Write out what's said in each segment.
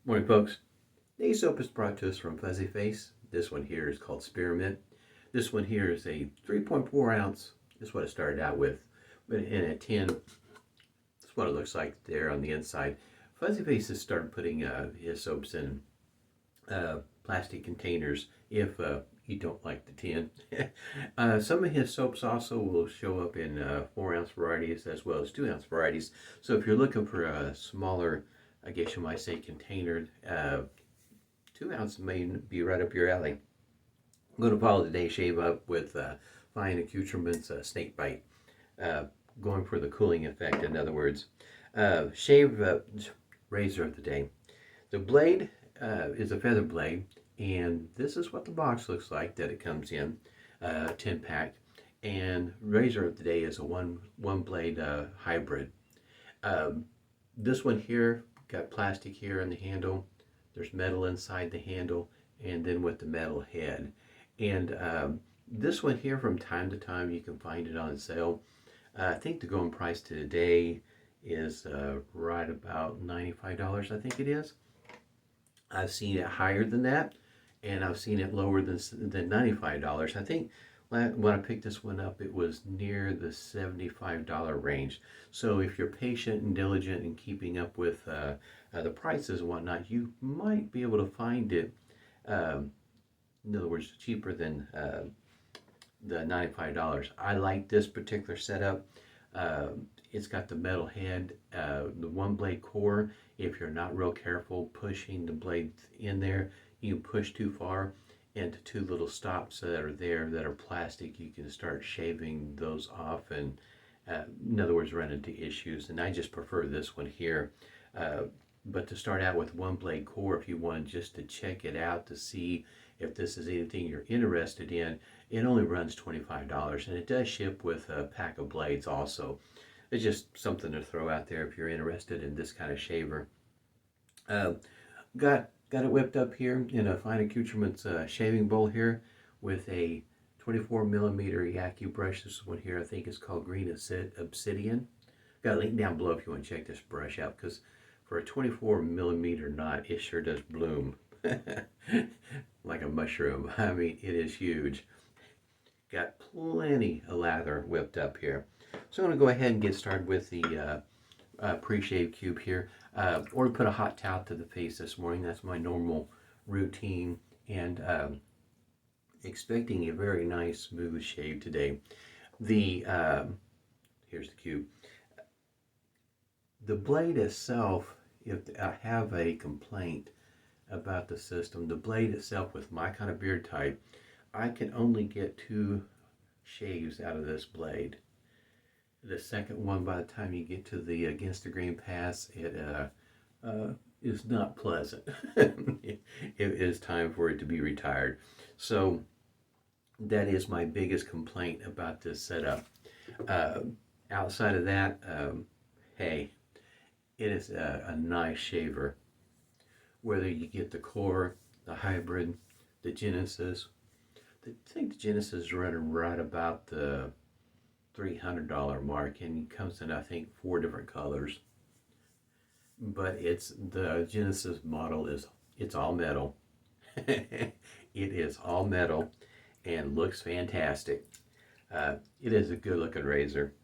Morning, folks. Today's soap is brought to us from FuzzyFace. This one here is called Spearmint. This one here is a 3.4 ounce. That's what it started out with. But in a tin, that's what it looks like there on the inside. FuzzyFace has started putting his soaps in plastic containers if you don't like the tin. Some of his soaps also will show up in 4-ounce varieties as well as 2-ounce varieties. So if you're looking for a smaller, I guess you might say, container, 2-ounce may be right up your alley. I'm going to follow today's shave up with fine accoutrements, snake bite, going for the cooling effect. In other words, shave razor of the day. The blade is a feather blade, and this is what the box looks like that it comes in, 10 pack. And razor of the day is a one blade hybrid. This one here got plastic here in the handle. There's metal inside the handle, and then with the metal head. And this one here, from time to time, you can find it on sale. I think the going price today is right about $95, I think it is. I've seen it higher than that, and I've seen it lower than $95. I think when I picked this one up, it was near the $75 range. So if you're patient and diligent in keeping up with the prices and whatnot, you might be able to find it, in other words, cheaper than the $95. I like this particular setup. It's got the metal head, the one blade core. If you're not real careful pushing the blade in there, you can push too far into two little stops that are there that are plastic. You can start shaving those off and, in other words, run into issues. And I just prefer this one here. But to start out with one blade core, if you want just to check it out to see if this is anything you're interested in, it only runs $25, and it does ship with a pack of blades also. It's just something to throw out there if you're interested in this kind of shaver. Got it whipped up here in a fine accoutrements shaving bowl here with a 24 millimeter Yaqi brush. This one here I think is called Green Obsidian. Got a link down below if you want to check this brush out, because for a 24 millimeter knot, it sure does bloom like a mushroom. I mean, it is huge. Got plenty of lather whipped up here. So I'm going to go ahead and get started with the pre-shave cube here. Or put a hot towel to the face this morning. That's my normal routine. And expecting a very nice smooth shave today. Here's the cube. The blade itself, if I have a complaint about the system, the blade itself with my kind of beard type, I can only get 2 shaves out of this blade. The second one, by the time you get to the against the grain pass, it is not pleasant. It is time for it to be retired. So that is my biggest complaint about this setup. Outside of that, hey, it is a nice shaver. Whether you get the core, the hybrid, the Genesis, I think the Genesis is running right about the $300 mark, and it comes in, I think, 4 different colors. But the Genesis model it's all metal. It is all metal and looks fantastic. It is a good looking razor.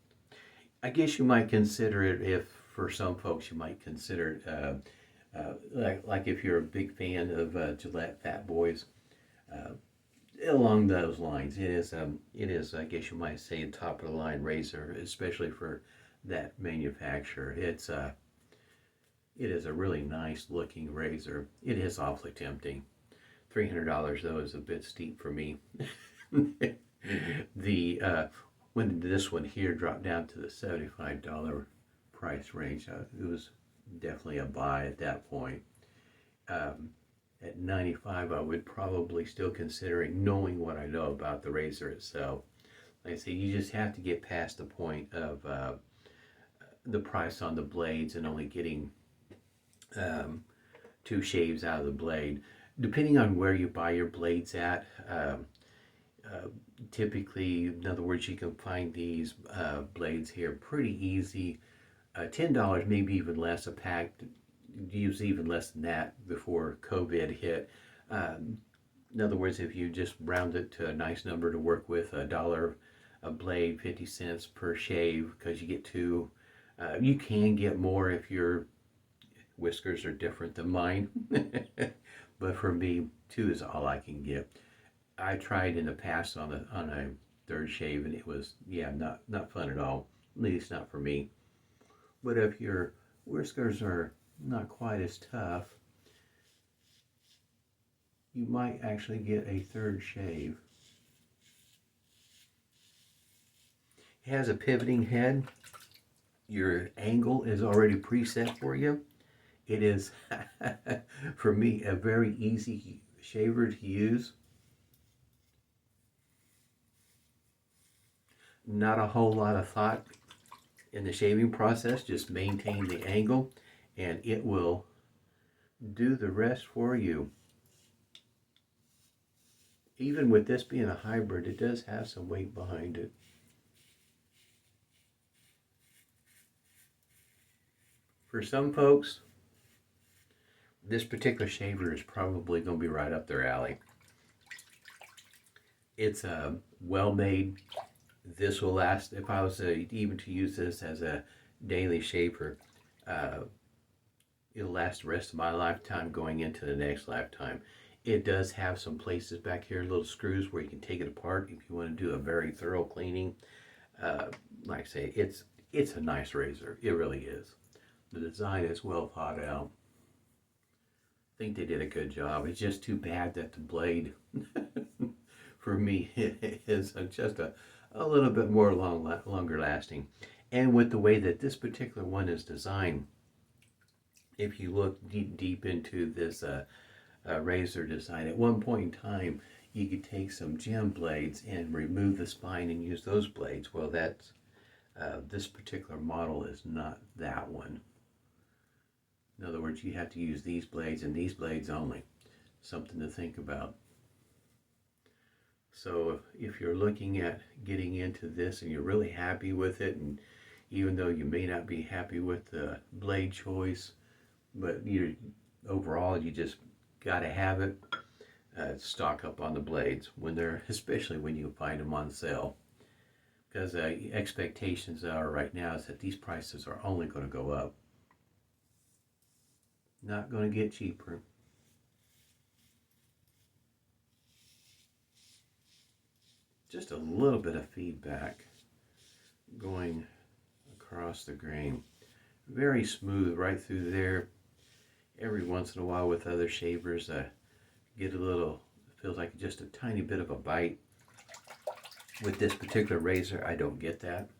I guess you might consider it, if for some folks you might consider it like if you're a big fan of Gillette Fat Boys, along those lines. It is, I guess you might say, a top of the line razor, especially for that manufacturer. It is a really nice looking razor. It is awfully tempting. $300 though is a bit steep for me. When this one here dropped down to the $75 price range, it was definitely a buy at that point. At $95, I would probably still consider it, knowing what I know about the razor itself. Like I say, you just have to get past the point of the price on the blades and only getting 2 shaves out of the blade. Depending on where you buy your blades at, typically, in other words, you can find these blades here pretty easy. $10, maybe even less a pack. use even less than that before COVID hit. In other words, if you just round it to a nice number to work with, $1 a blade, 50 cents per shave, because you get two. You can get more if your whiskers are different than mine, but for me, two is all I can get. I tried in the past on a third shave, and it was, yeah, not fun at all. At least not for me. But if your whiskers are not quite as tough, you might actually get a third shave. It has a pivoting head. Your angle is already preset for you. It is, for me, a very easy shaver to use. Not a whole lot of thought in the shaving process. Just maintain the angle and it will do the rest for you. Even with this being a hybrid, it does have some weight behind it. For some folks, this particular shaver is probably going to be right up their alley. It's well made. This will last, if I was even to use this as a daily shaver, it'll last the rest of my lifetime going into the next lifetime. It does have some places back here, little screws where you can take it apart if you want to do a very thorough cleaning. Like I say, it's a nice razor. It really is. The design is well thought out. I think they did a good job. It's just too bad that the blade, for me, is just a little bit more longer lasting. And with the way that this particular one is designed, if you look deep into this razor design, at one point in time, you could take some gem blades and remove the spine and use those blades. Well, that's this particular model is not that one. In other words, you have to use these blades and these blades only. Something to think about. So if you're looking at getting into this and you're really happy with it, and even though you may not be happy with the blade choice, but overall you just got to have it, stock up on the blades when they're, especially when you find them on sale, because expectations are right now is that these prices are only going to go up, not going to get cheaper. Just a little bit of feedback going across the grain. Very smooth right through there. Every once in a while with other shavers, get a little, feels like just a tiny bit of a bite. With this particular razor, I don't get that.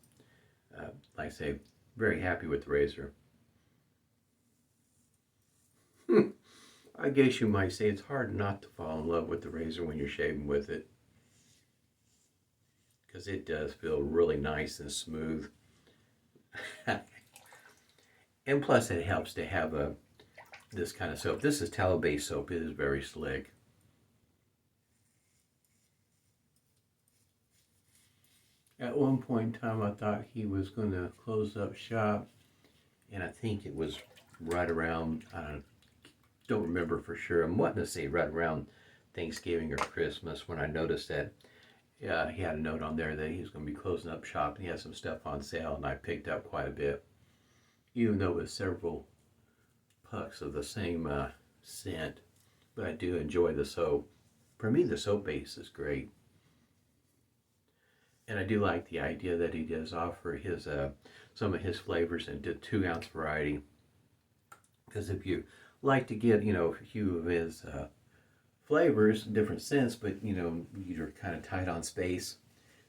Like I say, very happy with the razor. I guess you might say it's hard not to fall in love with the razor when you're shaving with it, because it does feel really nice and smooth. And plus it helps to have this kind of soap. This is tallow-based soap. It is very slick. At one point in time, I thought he was going to close up shop, and I think it was right around, I don't remember for sure. I'm wanting to say right around Thanksgiving or Christmas when I noticed that he had a note on there that he was going to be closing up shop, and he had some stuff on sale, and I picked up quite a bit, even though it was several pucks of the same scent. But I do enjoy the soap. For me, the soap base is great. And I do like the idea that he does offer his some of his flavors in the 2-ounce variety. Because if you like to get, a few of his flavors, different scents, but you're kind of tight on space,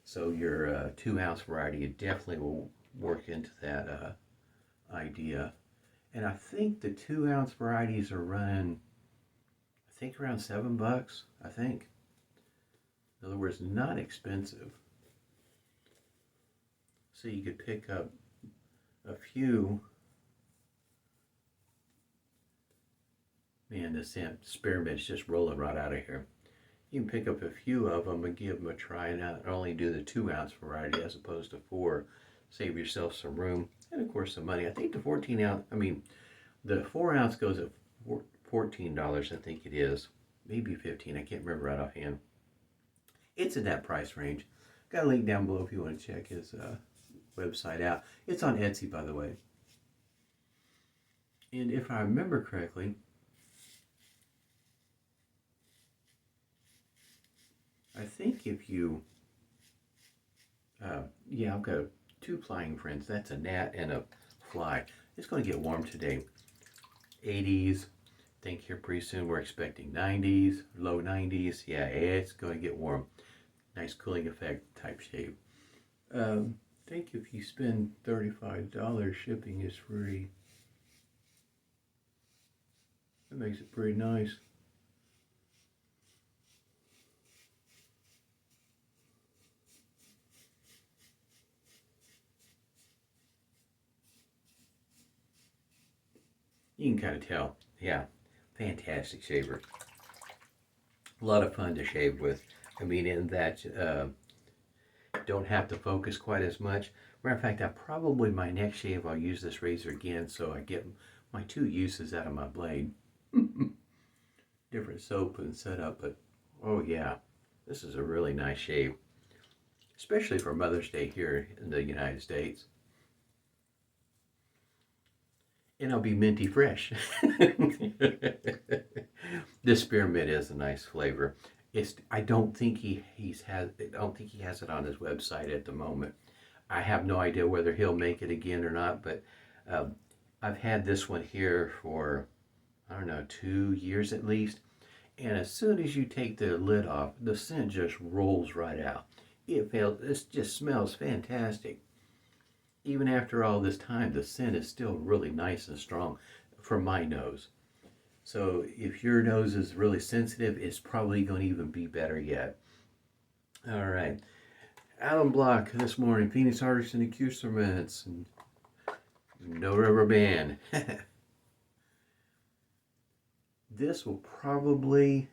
so your 2-ounce variety definitely will work into that idea. And I think the 2-ounce varieties are running, I think around $7, I think. In other words, not expensive. So you could pick up a few. Man, this spearmint's just rolling right out of here. You can pick up a few of them and give them a try, and only do the 2-ounce variety as opposed to 4. Save yourself some room and of course some money. I think the The 4 ounce goes at $14, I think it is. Maybe 15, I can't remember right offhand. It's in that price range. Got a link down below if you want to check his website out. It's on Etsy, by the way. And if I remember correctly, I think if you, yeah, I've got 2 flying friends. That's a gnat and a fly. It's going to get warm today. 80s. I think here pretty soon we're expecting 90s, low 90s. Yeah, it's going to get warm. Nice cooling effect type shave. I think if you spend $35, shipping is free. That makes it pretty nice. You can kind of tell. Yeah, fantastic shaver. A lot of fun to shave with. I mean, in that don't have to focus quite as much. Matter of fact, probably my next shave I'll use this razor again so I get my 2 uses out of my blade. Different soap and setup, but oh yeah, this is a really nice shave, especially for Mother's Day here in the United States. And I'll be minty fresh. This spearmint is a nice flavor. I don't think he has it on his website at the moment. I have no idea whether he'll make it again or not, but I've had this one here for, I don't know, 2 years at least. And as soon as you take the lid off, the scent just rolls right out. It just smells fantastic. Even after all this time, the scent is still really nice and strong for my nose. So if your nose is really sensitive, it's probably going to even be better yet. All right. Alum block this morning. Phoenix Artisan accoutrements. No rubber band. This will probably,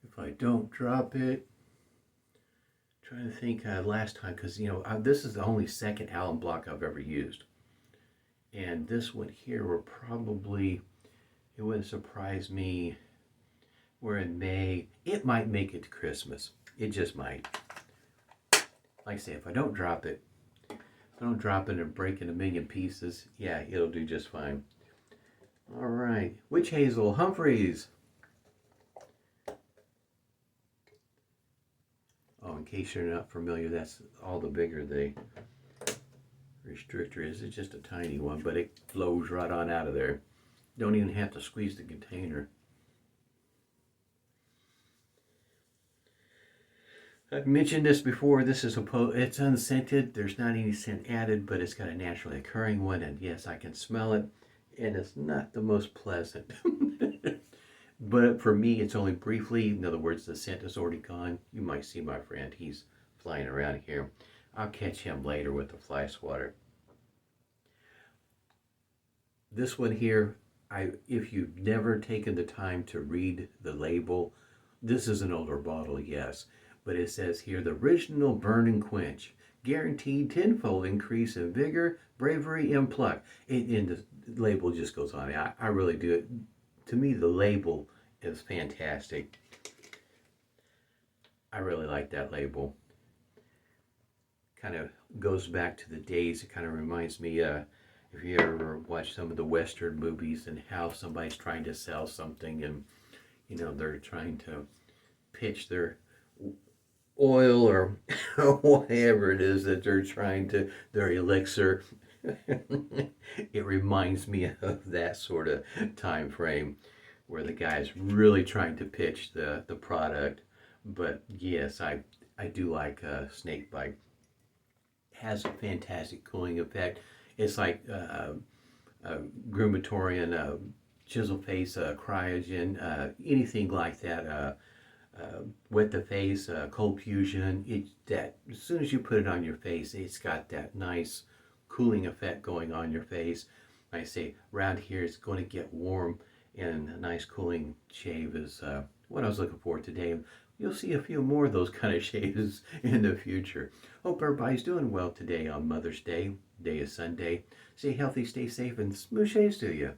if I don't drop it, trying to think last time, because this is the only second alum block I've ever used, and this one here will probably, it wouldn't surprise me, we're in May, it might make it to Christmas. It just might. Like I say, if I don't drop it and break in a million pieces, yeah, it'll do just fine. All right, witch hazel, Humphreys. Oh, in case you're not familiar, that's all the bigger the restrictor is. It's just a tiny one, but it flows right on out of there. Don't even have to squeeze the container. I've mentioned this before. This is it's unscented. There's not any scent added, but it's got a naturally occurring one, and yes, I can smell it, and it's not the most pleasant. But for me, it's only briefly. In other words, the scent is already gone. You might see my friend. He's flying around here. I'll catch him later with the fly swatter. This one here, if you've never taken the time to read the label, this is an older bottle, yes. But it says here, the original burn and quench. Guaranteed tenfold increase in vigor, bravery, and pluck. And the label just goes on. I really do it. To me, the label is fantastic. I really like that label. Kind of goes back to the days. It kind of reminds me, if you ever watch some of the Western movies and how somebody's trying to sell something and, they're trying to pitch their oil or whatever it is that they're trying to, their elixir. It reminds me of that sort of time frame where the guy's really trying to pitch the product. But yes, I do like snakebite. Has a fantastic cooling effect. It's like Grumatorian, chisel face, cryogen, anything like that. Wet the face, cold fusion. As soon as you put it on your face, it's got that nice cooling effect going on your face. Like I say, around here it's going to get warm, and a nice cooling shave is what I was looking for today. You'll see a few more of those kind of shaves in the future. Hope everybody's doing well today on Mother's Day. Today is Sunday. Stay healthy, stay safe, and smooth shaves to you.